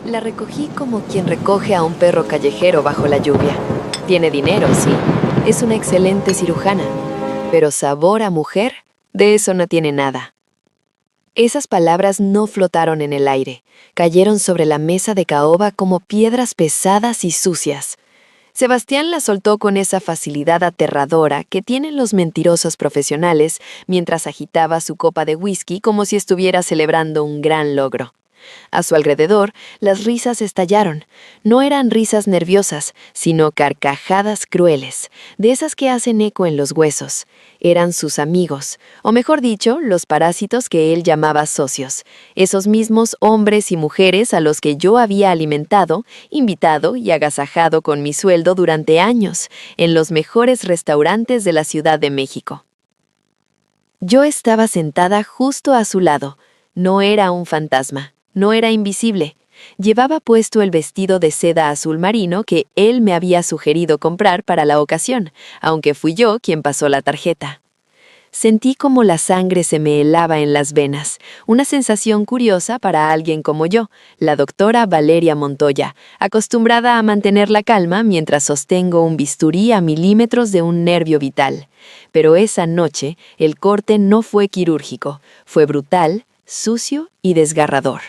La recogí como quien recoge a un perro callejero bajo la lluvia. Tiene dinero, sí. Es una excelente cirujana. Pero sabor a mujer, de eso no tiene nada. Esas palabras no flotaron en el aire. Cayeron sobre la mesa de caoba como piedras pesadas y sucias. Sebastián las soltó con esa facilidad aterradora que tienen los mentirosos profesionales mientras agitaba su copa de whisky como si estuviera celebrando un gran logro. A su alrededor, las risas estallaron. No eran risas nerviosas, sino carcajadas crueles, de esas que hacen eco en los huesos. Eran sus amigos, o mejor dicho, los parásitos que él llamaba socios, esos mismos hombres y mujeres a los que yo había alimentado, invitado y agasajado con mi sueldo durante años, en los mejores restaurantes de la Ciudad de México. Yo estaba sentada justo a su lado. No era un fantasma. No era invisible. Llevaba puesto el vestido de seda azul marino que él me había sugerido comprar para la ocasión, aunque fui yo quien pasó la tarjeta. Sentí como la sangre se me helaba en las venas, una sensación curiosa para alguien como yo, la doctora Valeria Montoya, acostumbrada a mantener la calma mientras sostengo un bisturí a milímetros de un nervio vital. Pero esa noche el corte no fue quirúrgico, fue brutal, sucio y desgarrador.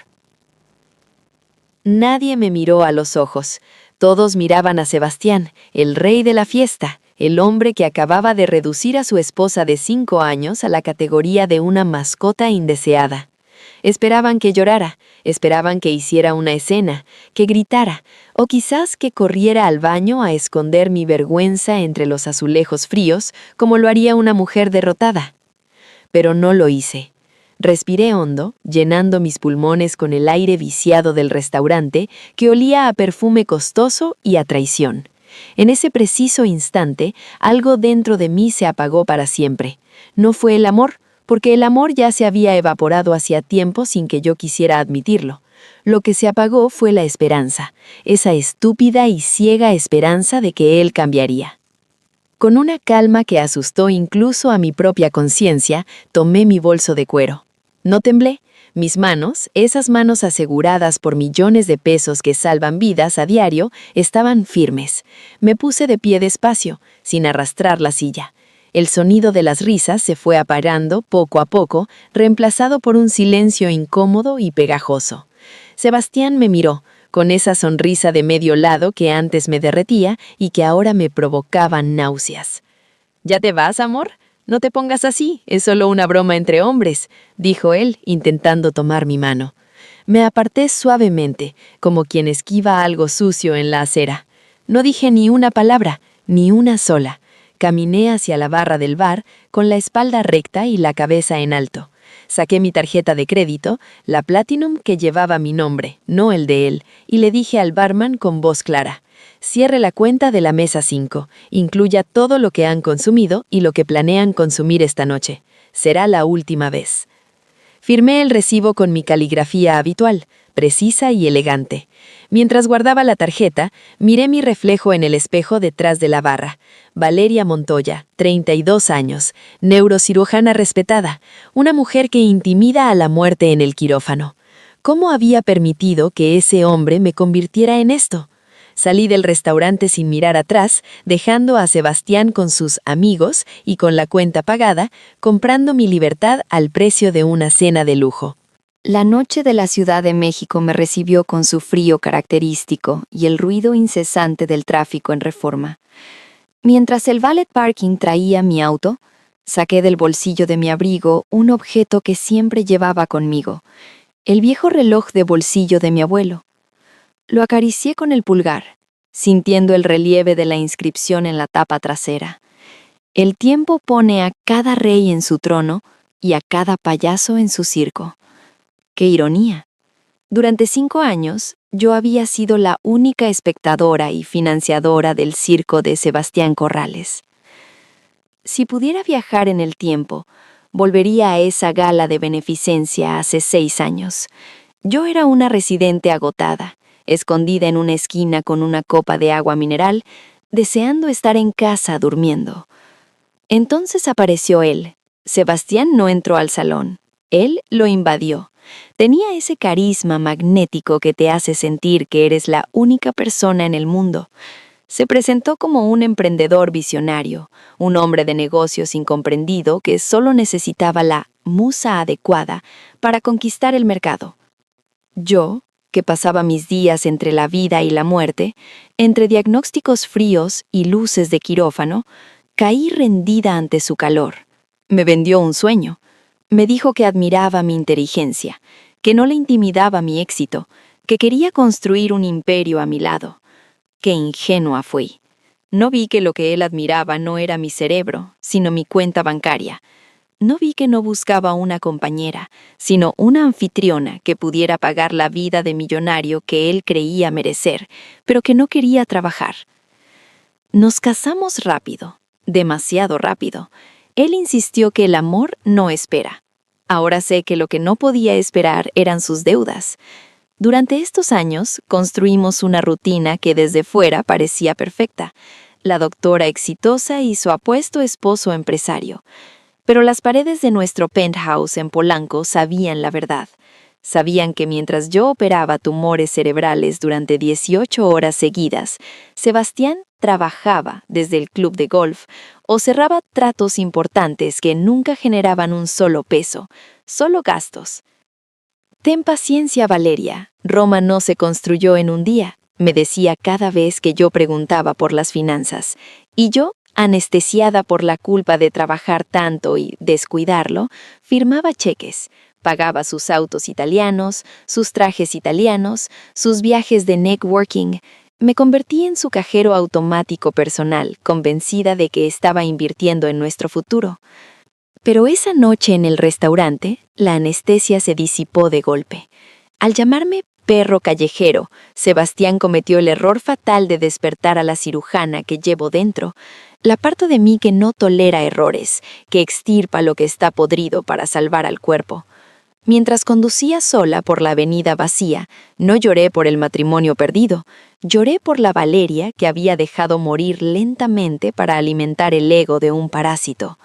Nadie me miró a los ojos. Todos miraban a Sebastián, el rey de la fiesta, el hombre que acababa de reducir a su esposa de 5 años a la categoría de una mascota indeseada. Esperaban que llorara, esperaban que hiciera una escena, que gritara, o quizás que corriera al baño a esconder mi vergüenza entre los azulejos fríos, como lo haría una mujer derrotada. Pero no lo hice. Respiré hondo, llenando mis pulmones con el aire viciado del restaurante que olía a perfume costoso y a traición. En ese preciso instante, algo dentro de mí se apagó para siempre. No fue el amor, porque el amor ya se había evaporado hacía tiempo sin que yo quisiera admitirlo. Lo que se apagó fue la esperanza, esa estúpida y ciega esperanza de que él cambiaría. Con una calma que asustó incluso a mi propia conciencia, tomé mi bolso de cuero. No temblé. Mis manos, esas manos aseguradas por millones de pesos que salvan vidas a diario, estaban firmes. Me puse de pie despacio, sin arrastrar la silla. El sonido de las risas se fue apagando poco a poco, reemplazado por un silencio incómodo y pegajoso. Sebastián me miró, con esa sonrisa de medio lado que antes me derretía y que ahora me provocaba náuseas. ¿Ya te vas, amor? No te pongas así, es solo una broma entre hombres, dijo él, intentando tomar mi mano. Me aparté suavemente, como quien esquiva algo sucio en la acera. No dije ni una palabra, ni una sola. Caminé hacia la barra del bar, con la espalda recta y la cabeza en alto. Saqué mi tarjeta de crédito, la Platinum que llevaba mi nombre, no el de él, y le dije al barman con voz clara: cierre la cuenta de la mesa 5, incluya todo lo que han consumido y lo que planean consumir esta noche. Será la última vez. Firmé el recibo con mi caligrafía habitual, precisa y elegante. Mientras guardaba la tarjeta, miré mi reflejo en el espejo detrás de la barra. Valeria Montoya, 32 años, neurocirujana respetada, una mujer que intimida a la muerte en el quirófano. ¿Cómo había permitido que ese hombre me convirtiera en esto? Salí del restaurante sin mirar atrás, dejando a Sebastián con sus amigos y con la cuenta pagada, comprando mi libertad al precio de una cena de lujo. La noche de la Ciudad de México me recibió con su frío característico y el ruido incesante del tráfico en Reforma. Mientras el valet parking traía mi auto, saqué del bolsillo de mi abrigo un objeto que siempre llevaba conmigo, el viejo reloj de bolsillo de mi abuelo. Lo acaricié con el pulgar, sintiendo el relieve de la inscripción en la tapa trasera. El tiempo pone a cada rey en su trono y a cada payaso en su circo. ¡Qué ironía! Durante 5 años, yo había sido la única espectadora y financiadora del circo de Sebastián Corrales. Si pudiera viajar en el tiempo, volvería a esa gala de beneficencia hace 6 años. Yo era una residente agotada, escondida en una esquina con una copa de agua mineral, deseando estar en casa durmiendo. Entonces apareció él. Sebastián no entró al salón. Él lo invadió. Tenía ese carisma magnético que te hace sentir que eres la única persona en el mundo. Se presentó como un emprendedor visionario, un hombre de negocios incomprendido que solo necesitaba la musa adecuada para conquistar el mercado. Yo, que pasaba mis días entre la vida y la muerte, entre diagnósticos fríos y luces de quirófano, caí rendida ante su calor. Me vendió un sueño. Me dijo que admiraba mi inteligencia, que no le intimidaba mi éxito, que quería construir un imperio a mi lado. Qué ingenua fui. No vi que lo que él admiraba no era mi cerebro, sino mi cuenta bancaria. No vi que no buscaba una compañera, sino una anfitriona que pudiera pagar la vida de millonario que él creía merecer, pero que no quería trabajar. Nos casamos rápido, demasiado rápido. Él insistió que el amor no espera. Ahora sé que lo que no podía esperar eran sus deudas. Durante estos años, construimos una rutina que desde fuera parecía perfecta. La doctora exitosa y su apuesto esposo empresario. Pero las paredes de nuestro penthouse en Polanco sabían la verdad. Sabían que mientras yo operaba tumores cerebrales durante 18 horas seguidas, Sebastián trabajaba desde el club de golf o cerraba tratos importantes que nunca generaban un solo peso, solo gastos. Ten paciencia, Valeria. Roma no se construyó en un día, me decía cada vez que yo preguntaba por las finanzas. Y yo, anestesiada por la culpa de trabajar tanto y descuidarlo, firmaba cheques. Pagaba sus autos italianos, sus trajes italianos, sus viajes de networking. Me convertí en su cajero automático personal, convencida de que estaba invirtiendo en nuestro futuro. Pero esa noche en el restaurante, la anestesia se disipó de golpe. Al llamarme perro callejero, Sebastián cometió el error fatal de despertar a la cirujana que llevo dentro, la parte de mí que no tolera errores, que extirpa lo que está podrido para salvar al cuerpo. Mientras conducía sola por la avenida vacía, no lloré por el matrimonio perdido, lloré por la Valeria que había dejado morir lentamente para alimentar el ego de un parásito.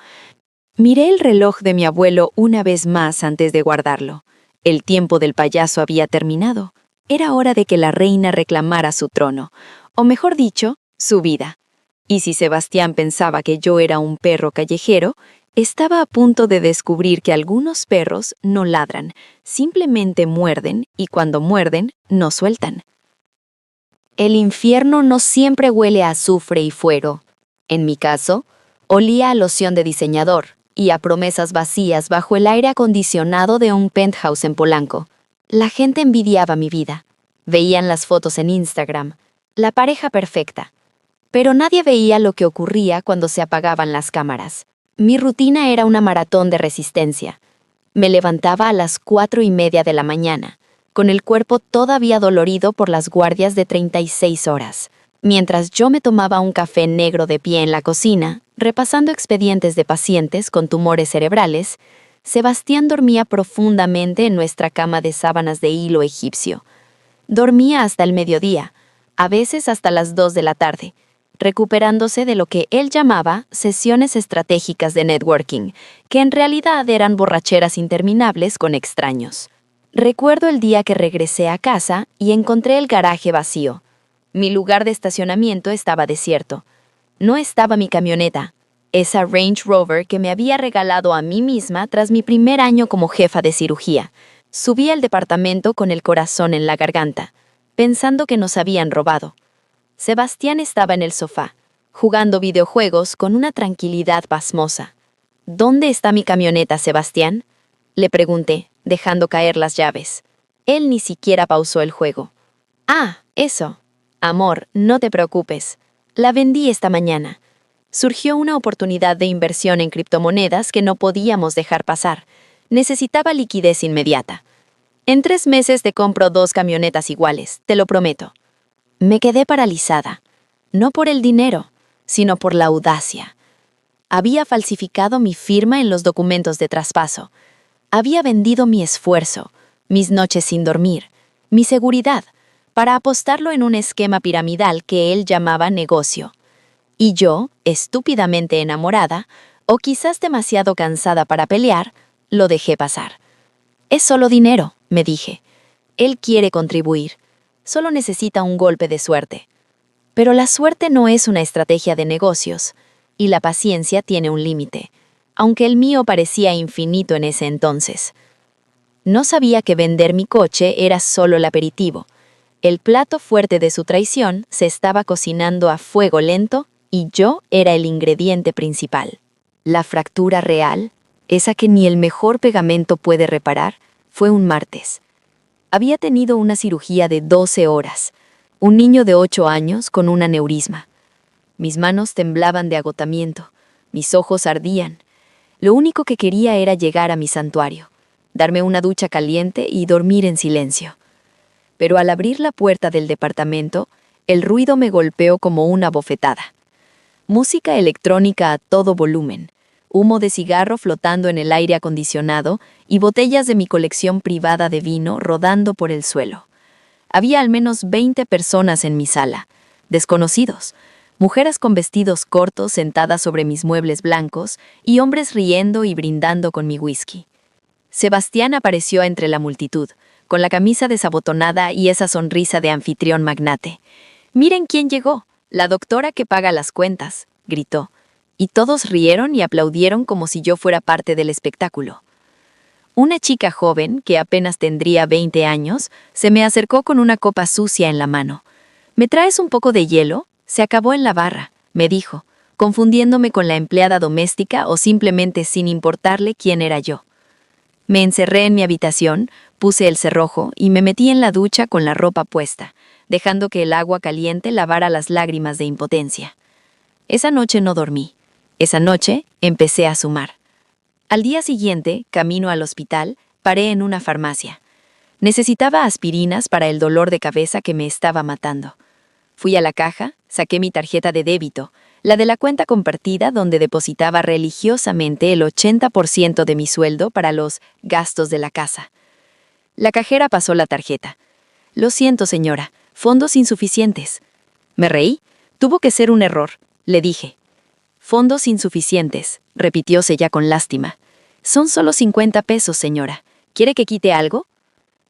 Miré el reloj de mi abuelo una vez más antes de guardarlo. El tiempo del payaso había terminado. Era hora de que la reina reclamara su trono, o mejor dicho, su vida. Y si Sebastián pensaba que yo era un perro callejero, estaba a punto de descubrir que algunos perros no ladran, simplemente muerden y cuando muerden, no sueltan. El infierno no siempre huele a azufre y fuego. En mi caso, olía a loción de diseñador y a promesas vacías bajo el aire acondicionado de un penthouse en Polanco. La gente envidiaba mi vida. Veían las fotos en Instagram, la pareja perfecta. Pero nadie veía lo que ocurría cuando se apagaban las cámaras. Mi rutina era una maratón de resistencia. Me levantaba a las 4:30 de la mañana, con el cuerpo todavía dolorido por las guardias de 36 horas. Mientras yo me tomaba un café negro de pie en la cocina, repasando expedientes de pacientes con tumores cerebrales, Sebastián dormía profundamente en nuestra cama de sábanas de hilo egipcio. Dormía hasta el mediodía, a veces hasta las 2 de la tarde, recuperándose de lo que él llamaba sesiones estratégicas de networking, que en realidad eran borracheras interminables con extraños. Recuerdo el día que regresé a casa y encontré el garaje vacío. Mi lugar de estacionamiento estaba desierto. No estaba mi camioneta, esa Range Rover que me había regalado a mí misma tras mi primer año como jefa de cirugía. Subí al departamento con el corazón en la garganta, pensando que nos habían robado. Sebastián estaba en el sofá, jugando videojuegos con una tranquilidad pasmosa. ¿Dónde está mi camioneta, Sebastián?, le pregunté, dejando caer las llaves. Él ni siquiera pausó el juego. Ah, eso. Amor, no te preocupes. La vendí esta mañana. Surgió una oportunidad de inversión en criptomonedas que no podíamos dejar pasar. Necesitaba liquidez inmediata. En 3 meses te compro 2 camionetas iguales, te lo prometo. Me quedé paralizada, no por el dinero, sino por la audacia. Había falsificado mi firma en los documentos de traspaso. Había vendido mi esfuerzo, mis noches sin dormir, mi seguridad, para apostarlo en un esquema piramidal que él llamaba negocio. Y yo, estúpidamente enamorada, o quizás demasiado cansada para pelear, lo dejé pasar. Es solo dinero, me dije. Él quiere contribuir. Solo necesita un golpe de suerte. Pero la suerte no es una estrategia de negocios, y la paciencia tiene un límite, aunque el mío parecía infinito en ese entonces. No sabía que vender mi coche era solo el aperitivo. El plato fuerte de su traición se estaba cocinando a fuego lento y yo era el ingrediente principal. La fractura real, esa que ni el mejor pegamento puede reparar, fue un martes. Había tenido una cirugía de 12 horas, un niño de 8 años con un aneurisma. Mis manos temblaban de agotamiento, mis ojos ardían. Lo único que quería era llegar a mi santuario, darme una ducha caliente y dormir en silencio. Pero al abrir la puerta del departamento, el ruido me golpeó como una bofetada. Música electrónica a todo volumen, humo de cigarro flotando en el aire acondicionado y botellas de mi colección privada de vino rodando por el suelo. Había al menos 20 personas en mi sala, desconocidos, mujeres con vestidos cortos sentadas sobre mis muebles blancos y hombres riendo y brindando con mi whisky. Sebastián apareció entre la multitud, con la camisa desabotonada y esa sonrisa de anfitrión magnate. «Miren quién llegó, la doctora que paga las cuentas», gritó, y todos rieron y aplaudieron como si yo fuera parte del espectáculo. Una chica joven, que apenas tendría 20 años, se me acercó con una copa sucia en la mano. «¿Me traes un poco de hielo? Se acabó en la barra», me dijo, confundiéndome con la empleada doméstica o simplemente sin importarle quién era yo. Me encerré en mi habitación, puse el cerrojo y me metí en la ducha con la ropa puesta, dejando que el agua caliente lavara las lágrimas de impotencia. Esa noche no dormí. Esa noche empecé a sumar. Al día siguiente, camino al hospital, paré en una farmacia. Necesitaba aspirinas para el dolor de cabeza que me estaba matando. Fui a la caja, saqué mi tarjeta de débito, la de la cuenta compartida donde depositaba religiosamente el 80% de mi sueldo para los gastos de la casa. La cajera pasó la tarjeta. «Lo siento, señora, fondos insuficientes». Me reí. «Tuvo que ser un error», le dije. «Fondos insuficientes», repitióse ya con lástima. «Son solo 50 pesos, señora. ¿Quiere que quite algo?»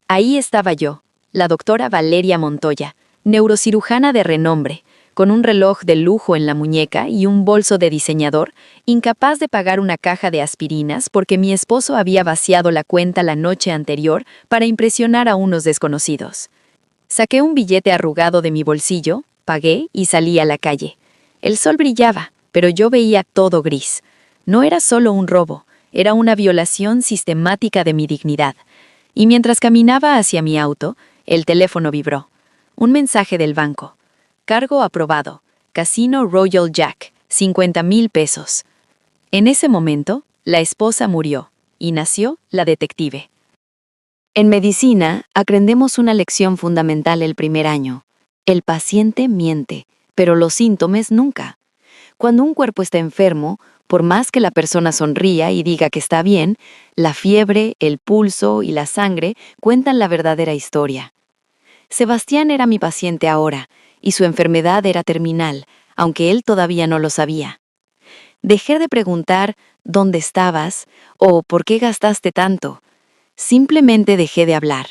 Ahí estaba yo, la doctora Valeria Montoya, neurocirujana de renombre, con un reloj de lujo en la muñeca y un bolso de diseñador, incapaz de pagar una caja de aspirinas porque mi esposo había vaciado la cuenta la noche anterior para impresionar a unos desconocidos. Saqué un billete arrugado de mi bolsillo, pagué y salí a la calle. El sol brillaba, pero yo veía todo gris. No era solo un robo, era una violación sistemática de mi dignidad. Y mientras caminaba hacia mi auto, el teléfono vibró. Un mensaje del banco. «Cargo aprobado. Casino Royal Jack, 50,000 pesos». En ese momento, la esposa murió y nació la detective. En medicina, aprendemos una lección fundamental el primer año. El paciente miente, pero los síntomas nunca. Cuando un cuerpo está enfermo, por más que la persona sonría y diga que está bien, la fiebre, el pulso y la sangre cuentan la verdadera historia. Sebastián era mi paciente ahora, y su enfermedad era terminal, aunque él todavía no lo sabía. Dejé de preguntar ¿dónde estabas? O ¿por qué gastaste tanto? Simplemente dejé de hablar.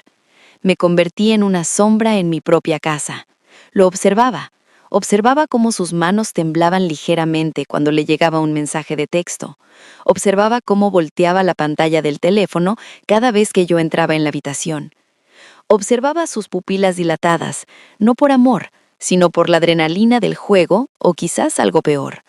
Me convertí en una sombra en mi propia casa. Lo observaba cómo sus manos temblaban ligeramente cuando le llegaba un mensaje de texto. Observaba cómo volteaba la pantalla del teléfono cada vez que yo entraba en la habitación. Observaba sus pupilas dilatadas, no por amor, sino por la adrenalina del juego o quizás algo peor.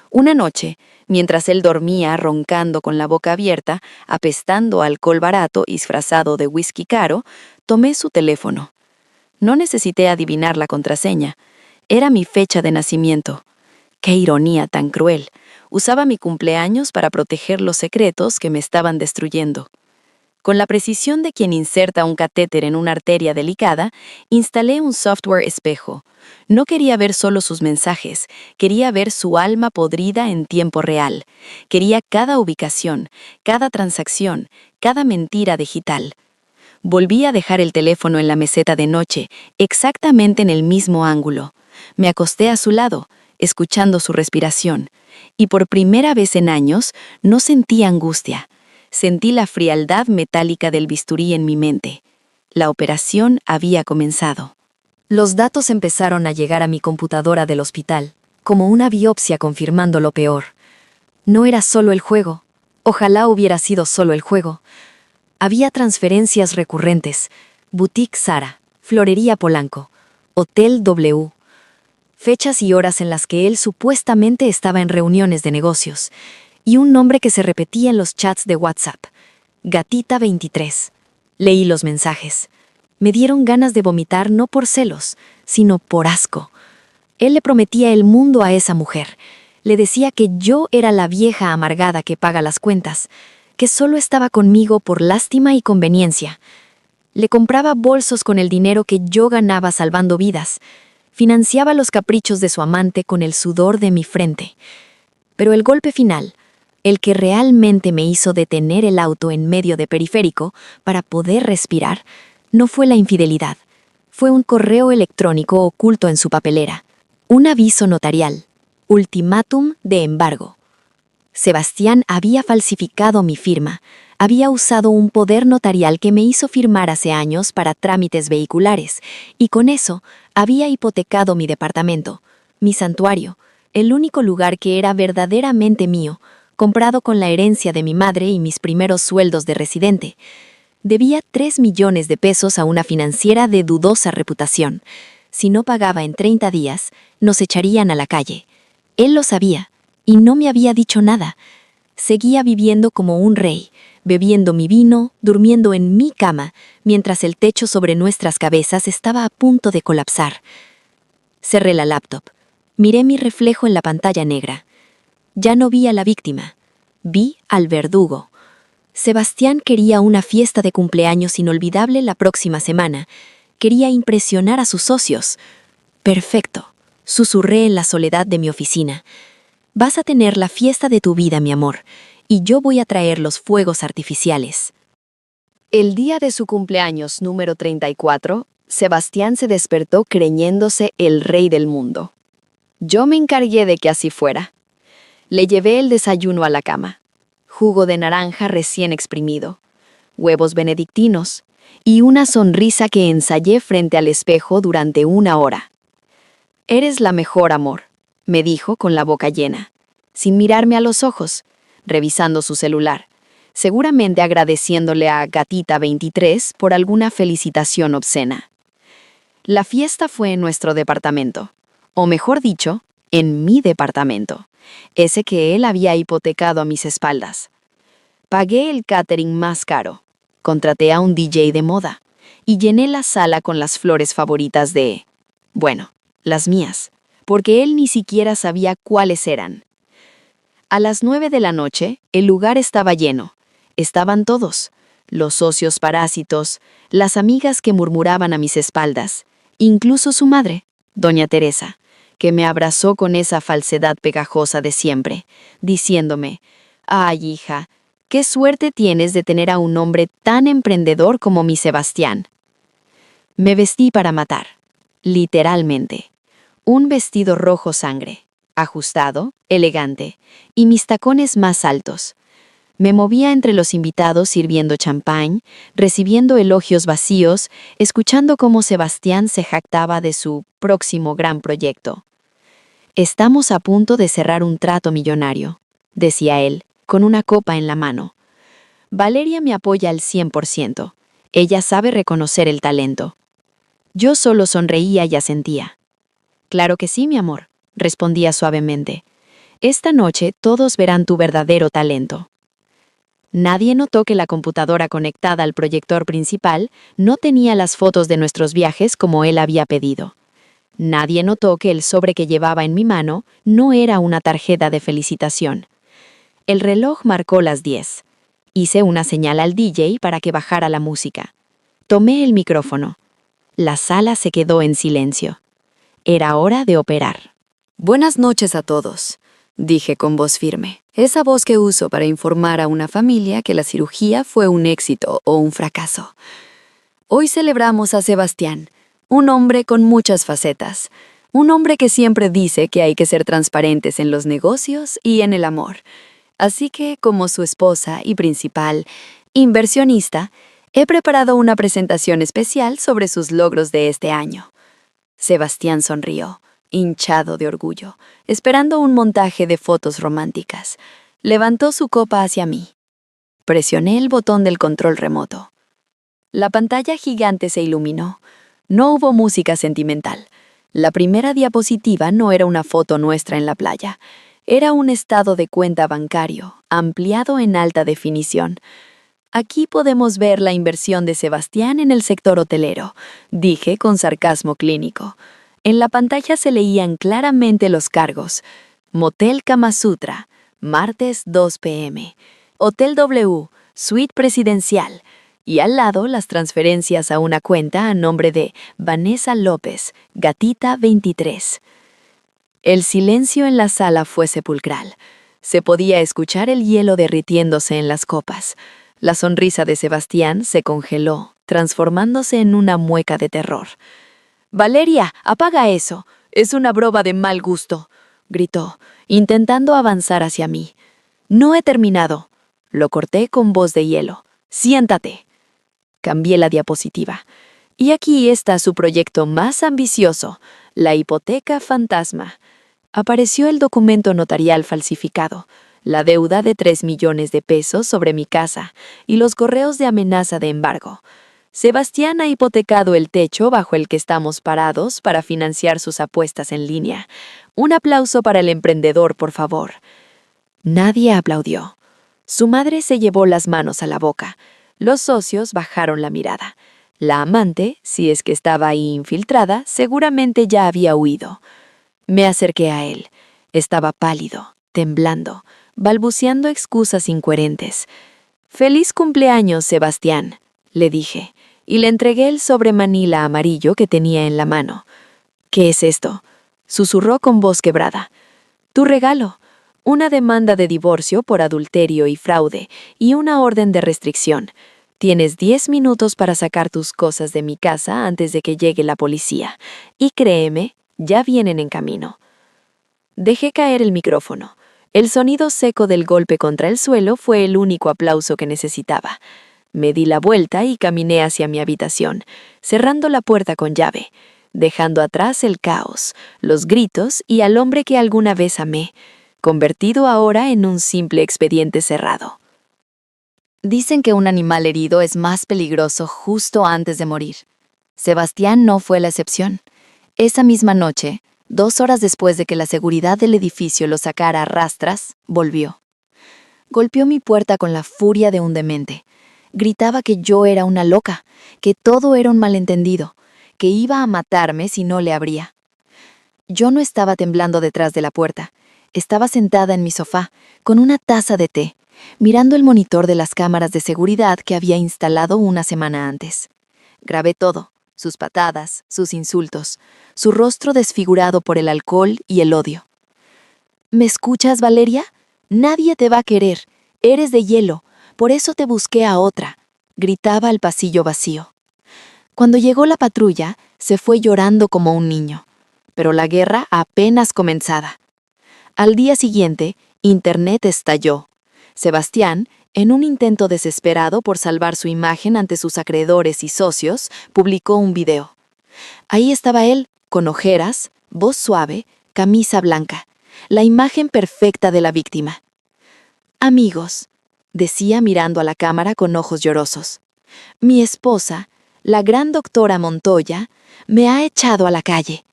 Una noche, mientras él dormía roncando con la boca abierta, apestando a alcohol barato y disfrazado de whisky caro, tomé su teléfono. No necesité adivinar la contraseña. Era mi fecha de nacimiento. ¡Qué ironía tan cruel! Usaba mi cumpleaños para proteger los secretos que me estaban destruyendo. Con la precisión de quien inserta un catéter en una arteria delicada, instalé un software espejo. No quería ver solo sus mensajes, quería ver su alma podrida en tiempo real. Quería cada ubicación, cada transacción, cada mentira digital. Volví a dejar el teléfono en la meseta de noche, exactamente en el mismo ángulo. Me acosté a su lado, escuchando su respiración, y por primera vez en años no sentí angustia. Sentí la frialdad metálica del bisturí en mi mente. La operación había comenzado. Los datos empezaron a llegar a mi computadora del hospital, como una biopsia confirmando lo peor. No era solo el juego. Ojalá hubiera sido solo el juego. Había transferencias recurrentes. Boutique Sara, Florería Polanco, Hotel W. Fechas y horas en las que él supuestamente estaba en reuniones de negocios. Y un nombre que se repetía en los chats de WhatsApp. Gatita 23. Leí los mensajes. Me dieron ganas de vomitar no por celos, sino por asco. Él le prometía el mundo a esa mujer. Le decía que yo era la vieja amargada que paga las cuentas, que solo estaba conmigo por lástima y conveniencia. Le compraba bolsos con el dinero que yo ganaba salvando vidas. Financiaba los caprichos de su amante con el sudor de mi frente. Pero el golpe final, el que realmente me hizo detener el auto en medio de periférico para poder respirar, no fue la infidelidad. Fue un correo electrónico oculto en su papelera. Un aviso notarial. Ultimátum de embargo. Sebastián había falsificado mi firma. Había usado un poder notarial que me hizo firmar hace años para trámites vehiculares, y con eso había hipotecado mi departamento, mi santuario, el único lugar que era verdaderamente mío, comprado con la herencia de mi madre y mis primeros sueldos de residente. Debía 3 millones de pesos a una financiera de dudosa reputación. Si no pagaba en 30 días, nos echarían a la calle. Él lo sabía, y no me había dicho nada. Seguía viviendo como un rey, bebiendo mi vino, durmiendo en mi cama, mientras el techo sobre nuestras cabezas estaba a punto de colapsar. Cerré la laptop. Miré mi reflejo en la pantalla negra. Ya no vi a la víctima. Vi al verdugo. Sebastián quería una fiesta de cumpleaños inolvidable la próxima semana. Quería impresionar a sus socios. Perfecto, susurré en la soledad de mi oficina. Vas a tener la fiesta de tu vida, mi amor, y yo voy a traer los fuegos artificiales. El día de su cumpleaños número 34, Sebastián se despertó creyéndose el rey del mundo. Yo me encargué de que así fuera. Le llevé el desayuno a la cama. Jugo de naranja recién exprimido, huevos benedictinos y una sonrisa que ensayé frente al espejo durante 1 hora. «Eres la mejor, amor», me dijo con la boca llena, sin mirarme a los ojos, revisando su celular, seguramente agradeciéndole a Gatita 23 por alguna felicitación obscena. La fiesta fue en nuestro departamento, o mejor dicho, en mi departamento, ese que él había hipotecado a mis espaldas. Pagué el catering más caro, contraté a un DJ de moda y llené la sala con las flores favoritas de... bueno, las mías, porque él ni siquiera sabía cuáles eran. A las 9 de la noche, el lugar estaba lleno. Estaban todos, los socios parásitos, las amigas que murmuraban a mis espaldas, incluso su madre, doña Teresa, que me abrazó con esa falsedad pegajosa de siempre, diciéndome, «Ay, hija, qué suerte tienes de tener a un hombre tan emprendedor como mi Sebastián». Me vestí para matar, literalmente. Un vestido rojo sangre, ajustado, elegante, y mis tacones más altos. Me movía entre los invitados sirviendo champán, recibiendo elogios vacíos, escuchando cómo Sebastián se jactaba de su próximo gran proyecto. «Estamos a punto de cerrar un trato millonario», decía él, con una copa en la mano. «Valeria me apoya al 100%. Ella sabe reconocer el talento». Yo solo sonreía y asentía. «Claro que sí, mi amor», respondía suavemente. «Esta noche todos verán tu verdadero talento». Nadie notó que la computadora conectada al proyector principal no tenía las fotos de nuestros viajes como él había pedido. Nadie notó que el sobre que llevaba en mi mano no era una tarjeta de felicitación. El reloj marcó las 10. Hice una señal al DJ para que bajara la música. Tomé el micrófono. La sala se quedó en silencio. Era hora de operar. «Buenas noches a todos», dije con voz firme. Esa voz que uso para informar a una familia que la cirugía fue un éxito o un fracaso. Hoy celebramos a Sebastián, un hombre con muchas facetas. Un hombre que siempre dice que hay que ser transparentes en los negocios y en el amor. Así que, como su esposa y principal inversionista, he preparado una presentación especial sobre sus logros de este año. Sebastián sonrió, hinchado de orgullo, esperando un montaje de fotos románticas. Levantó su copa hacia mí. Presioné el botón del control remoto. La pantalla gigante se iluminó. No hubo música sentimental. La primera diapositiva no era una foto nuestra en la playa. Era un estado de cuenta bancario, ampliado en alta definición. Aquí podemos ver la inversión de Sebastián en el sector hotelero, dije con sarcasmo clínico. En la pantalla se leían claramente los cargos. Motel Kama Sutra, martes 2 p.m. Hotel W, suite presidencial. Y al lado las transferencias a una cuenta a nombre de Vanessa López, Gatita 23. El silencio en la sala fue sepulcral. Se podía escuchar el hielo derritiéndose en las copas. La sonrisa de Sebastián se congeló, transformándose en una mueca de terror. «Valeria, apaga eso. Es una broma de mal gusto», gritó, intentando avanzar hacia mí. «No he terminado». Lo corté con voz de hielo. «Siéntate». Cambié la diapositiva. Y aquí está su proyecto más ambicioso, la hipoteca fantasma. Apareció el documento notarial falsificado, la deuda de 3 millones de pesos sobre mi casa y los correos de amenaza de embargo. Sebastián ha hipotecado el techo bajo el que estamos parados para financiar sus apuestas en línea. Un aplauso para el emprendedor, por favor. Nadie aplaudió. Su madre se llevó las manos a la boca. Los socios bajaron la mirada. La amante, si es que estaba ahí infiltrada, seguramente ya había huido. Me acerqué a él. Estaba pálido, temblando, balbuceando excusas incoherentes. «Feliz cumpleaños, Sebastián», le dije, y le entregué el sobre manila amarillo que tenía en la mano. «¿Qué es esto?», susurró con voz quebrada. «Tu regalo. Una demanda de divorcio por adulterio y fraude y una orden de restricción. Tienes 10 minutos para sacar tus cosas de mi casa antes de que llegue la policía. Y créeme, ya vienen en camino». Dejé caer el micrófono. El sonido seco del golpe contra el suelo fue el único aplauso que necesitaba. Me di la vuelta y caminé hacia mi habitación, cerrando la puerta con llave, dejando atrás el caos, los gritos y al hombre que alguna vez amé, convertido ahora en un simple expediente cerrado. Dicen que un animal herido es más peligroso justo antes de morir. Sebastián no fue la excepción. Esa misma noche, 2 horas después de que la seguridad del edificio lo sacara a rastras, volvió. Golpeó mi puerta con la furia de un demente. Gritaba que yo era una loca, que todo era un malentendido, que iba a matarme si no le abría. Yo no estaba temblando detrás de la puerta. Estaba sentada en mi sofá, con una taza de té, mirando el monitor de las cámaras de seguridad que había instalado una semana antes. Grabé todo, sus patadas, sus insultos, su rostro desfigurado por el alcohol y el odio. «¿Me escuchas, Valeria? Nadie te va a querer. Eres de hielo. Por eso te busqué a otra», gritaba al pasillo vacío. Cuando llegó la patrulla, se fue llorando como un niño. Pero la guerra apenas comenzaba. Al día siguiente, Internet estalló. Sebastián, en un intento desesperado por salvar su imagen ante sus acreedores y socios, publicó un video. Ahí estaba él, con ojeras, voz suave, camisa blanca, la imagen perfecta de la víctima. «Amigos», decía mirando a la cámara con ojos llorosos, «mi esposa, la gran doctora Montoya, me ha echado a la calle.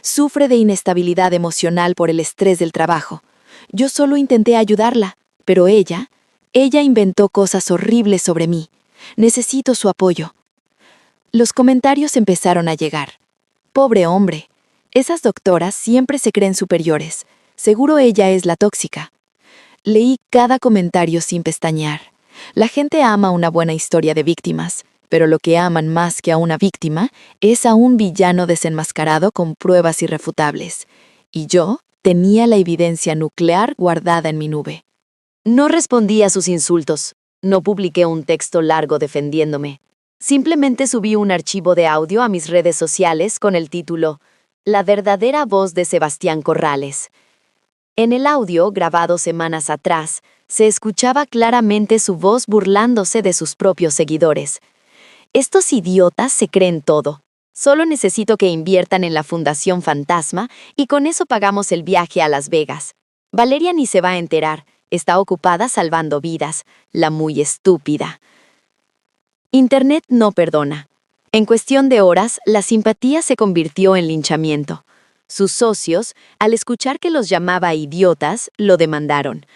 Sufre de inestabilidad emocional por el estrés del trabajo. Yo solo intenté ayudarla, pero ella inventó cosas horribles sobre mí. Necesito su apoyo». Los comentarios empezaron a llegar. «Pobre hombre. Esas doctoras siempre se creen superiores. Seguro ella es la tóxica». Leí cada comentario sin pestañear. La gente ama una buena historia de víctimas, pero lo que aman más que a una víctima es a un villano desenmascarado con pruebas irrefutables. Y yo tenía la evidencia nuclear guardada en mi nube. No respondí a sus insultos. No publiqué un texto largo defendiéndome. Simplemente subí un archivo de audio a mis redes sociales con el título «La verdadera voz de Sebastián Corrales». En el audio, grabado semanas atrás, se escuchaba claramente su voz burlándose de sus propios seguidores. Estos idiotas se creen todo. Solo necesito que inviertan en la Fundación Fantasma y con eso pagamos el viaje a Las Vegas. Valeria ni se va a enterar. Está ocupada salvando vidas. La muy estúpida. Internet no perdona. En cuestión de horas, la simpatía se convirtió en linchamiento. Sus socios, al escuchar que los llamaba idiotas, lo demandaron.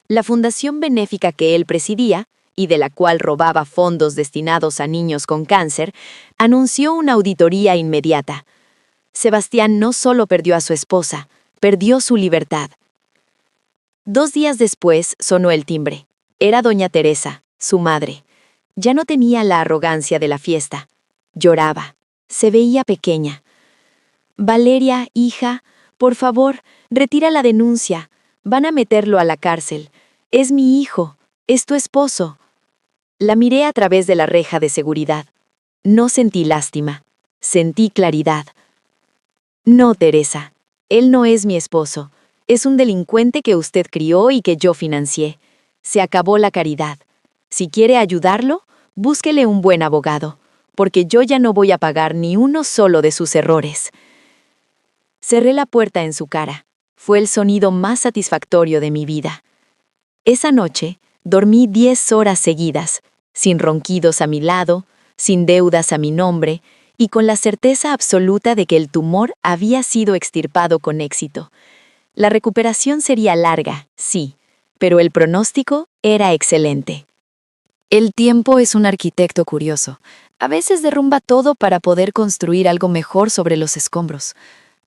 La fundación benéfica que él presidía, y de la cual robaba fondos destinados a niños con cáncer, anunció una auditoría inmediata. Sebastián no solo perdió a su esposa, perdió su libertad. 2 días después sonó el timbre. Era doña Teresa, su madre. Ya no tenía la arrogancia de la fiesta. Lloraba. Se veía pequeña. Valeria, hija, por favor, retira la denuncia. Van a meterlo a la cárcel. Es mi hijo. Es tu esposo. La miré a través de la reja de seguridad. No sentí lástima. Sentí claridad. No, Teresa. Él no es mi esposo. Es un delincuente que usted crió y que yo financié. Se acabó la caridad. Si quiere ayudarlo, búsquele un buen abogado, porque yo ya no voy a pagar ni uno solo de sus errores. Cerré la puerta en su cara. Fue el sonido más satisfactorio de mi vida. Esa noche, dormí 10 horas seguidas, sin ronquidos a mi lado, sin deudas a mi nombre, y con la certeza absoluta de que el tumor había sido extirpado con éxito. La recuperación sería larga, sí, pero el pronóstico era excelente. El tiempo es un arquitecto curioso. A veces derrumba todo para poder construir algo mejor sobre los escombros.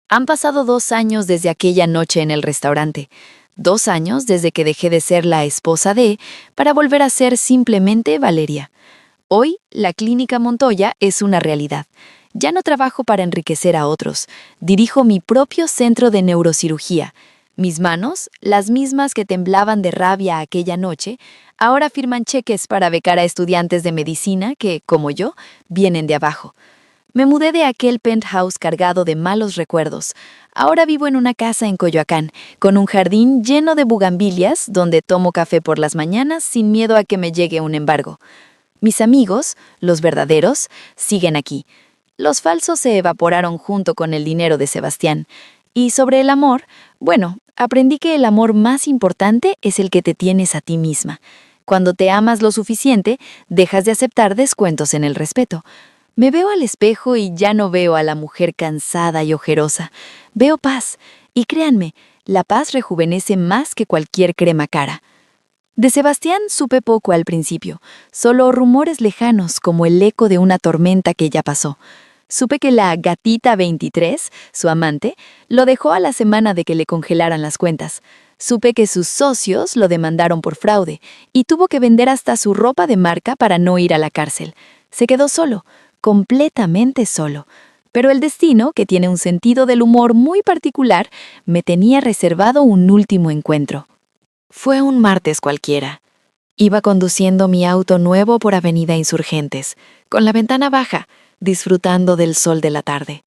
Han pasado 2 años desde aquella noche en el restaurante. 2 años desde que dejé de ser la esposa de, para volver a ser simplemente Valeria. Hoy, la Clínica Montoya es una realidad. Ya no trabajo para enriquecer a otros. Dirijo mi propio centro de neurocirugía. Mis manos, las mismas que temblaban de rabia aquella noche, ahora firman cheques para becar a estudiantes de medicina que, como yo, vienen de abajo. Me mudé de aquel penthouse cargado de malos recuerdos. Ahora vivo en una casa en Coyoacán, con un jardín lleno de bugambilias, donde tomo café por las mañanas sin miedo a que me llegue un embargo. Mis amigos, los verdaderos, siguen aquí. Los falsos se evaporaron junto con el dinero de Sebastián. Y sobre el amor, bueno, aprendí que el amor más importante es el que te tienes a ti misma. Cuando te amas lo suficiente, dejas de aceptar descuentos en el respeto. Me veo al espejo y ya no veo a la mujer cansada y ojerosa. Veo paz, y créanme, la paz rejuvenece más que cualquier crema cara. De Sebastián supe poco al principio, solo rumores lejanos como el eco de una tormenta que ya pasó. Supe que la gatita 23, su amante, lo dejó a la semana de que le congelaran las cuentas. Supe que sus socios lo demandaron por fraude y tuvo que vender hasta su ropa de marca para no ir a la cárcel. Se quedó solo, completamente solo. Pero el destino, que tiene un sentido del humor muy particular, me tenía reservado un último encuentro. Fue un martes cualquiera. Iba conduciendo mi auto nuevo por Avenida Insurgentes, con la ventana baja, disfrutando del sol de la tarde.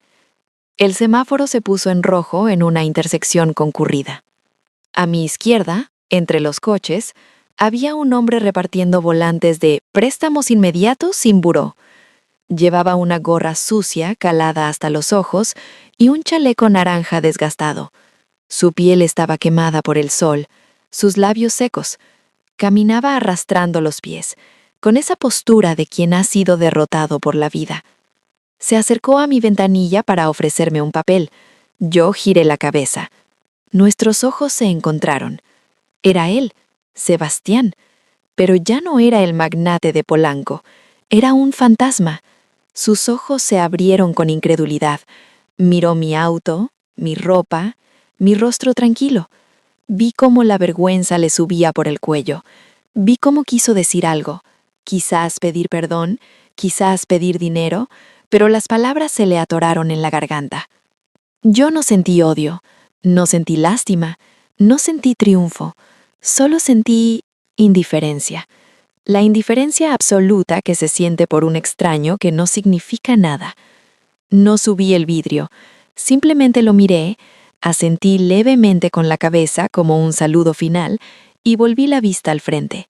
El semáforo se puso en rojo en una intersección concurrida. A mi izquierda, entre los coches, había un hombre repartiendo volantes de préstamos inmediatos sin buró. Llevaba una gorra sucia, calada hasta los ojos, y un chaleco naranja desgastado. Su piel estaba quemada por el sol, sus labios secos. Caminaba arrastrando los pies, con esa postura de quien ha sido derrotado por la vida. Se acercó a mi ventanilla para ofrecerme un papel. Yo giré la cabeza. Nuestros ojos se encontraron. Era él, Sebastián, pero ya no era el magnate de Polanco. Era un fantasma. Sus ojos se abrieron con incredulidad. Miró mi auto, mi ropa, mi rostro tranquilo. Vi cómo la vergüenza le subía por el cuello. Vi cómo quiso decir algo. Quizás pedir perdón, quizás pedir dinero, pero las palabras se le atoraron en la garganta. Yo no sentí odio, no sentí lástima, no sentí triunfo, solo sentí indiferencia. La indiferencia absoluta que se siente por un extraño que no significa nada. No subí el vidrio, simplemente lo miré, Asentí levemente con la cabeza como un saludo final y volví la vista al frente.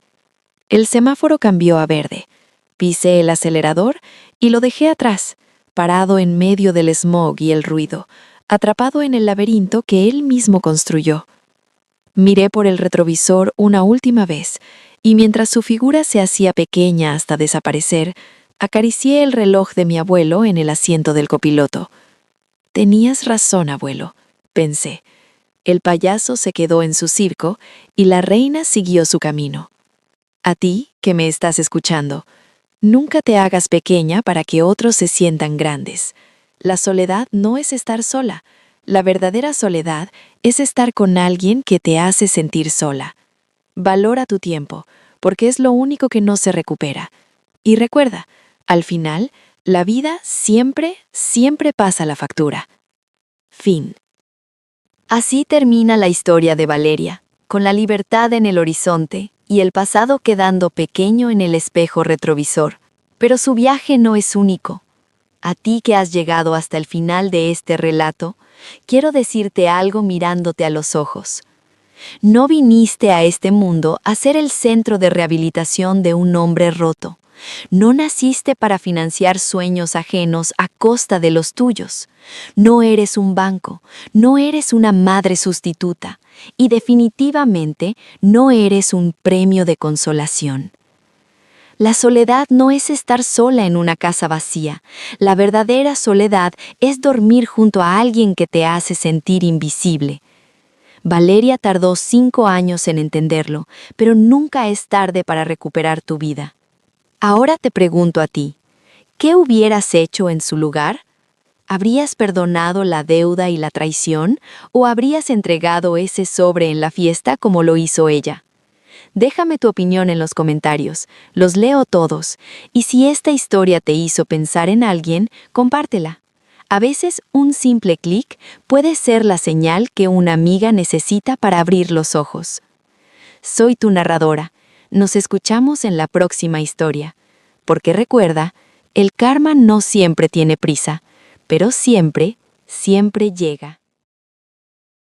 El semáforo cambió a verde. Pisé el acelerador y lo dejé atrás, parado en medio del smog y el ruido, atrapado en el laberinto que él mismo construyó. Miré por el retrovisor una última vez, y mientras su figura se hacía pequeña hasta desaparecer, acaricié el reloj de mi abuelo en el asiento del copiloto. «Tenías razón, abuelo», pensé. El payaso se quedó en su circo y la reina siguió su camino. A ti, que me estás escuchando, nunca te hagas pequeña para que otros se sientan grandes. La soledad no es estar sola. La verdadera soledad es estar con alguien que te hace sentir sola. Valora tu tiempo, porque es lo único que no se recupera. Y recuerda, al final, la vida siempre, siempre pasa la factura. Fin. Así termina la historia de Valeria, con la libertad en el horizonte y el pasado quedando pequeño en el espejo retrovisor. Pero su viaje no es único. A ti que has llegado hasta el final de este relato, quiero decirte algo mirándote a los ojos. No viniste a este mundo a ser el centro de rehabilitación de un hombre roto. No naciste para financiar sueños ajenos a costa de los tuyos. No eres un banco, no eres una madre sustituta y definitivamente no eres un premio de consolación. La soledad no es estar sola en una casa vacía. La verdadera soledad es dormir junto a alguien que te hace sentir invisible. Valeria tardó 5 años en entenderlo, pero nunca es tarde para recuperar tu vida. Ahora te pregunto a ti, ¿qué hubieras hecho en su lugar? ¿Habrías perdonado la deuda y la traición o habrías entregado ese sobre en la fiesta como lo hizo ella? Déjame tu opinión en los comentarios, los leo todos, y si esta historia te hizo pensar en alguien, compártela. A veces un simple clic puede ser la señal que una amiga necesita para abrir los ojos. Soy tu narradora. Nos escuchamos en la próxima historia. Porque recuerda, el karma no siempre tiene prisa, pero siempre, siempre llega.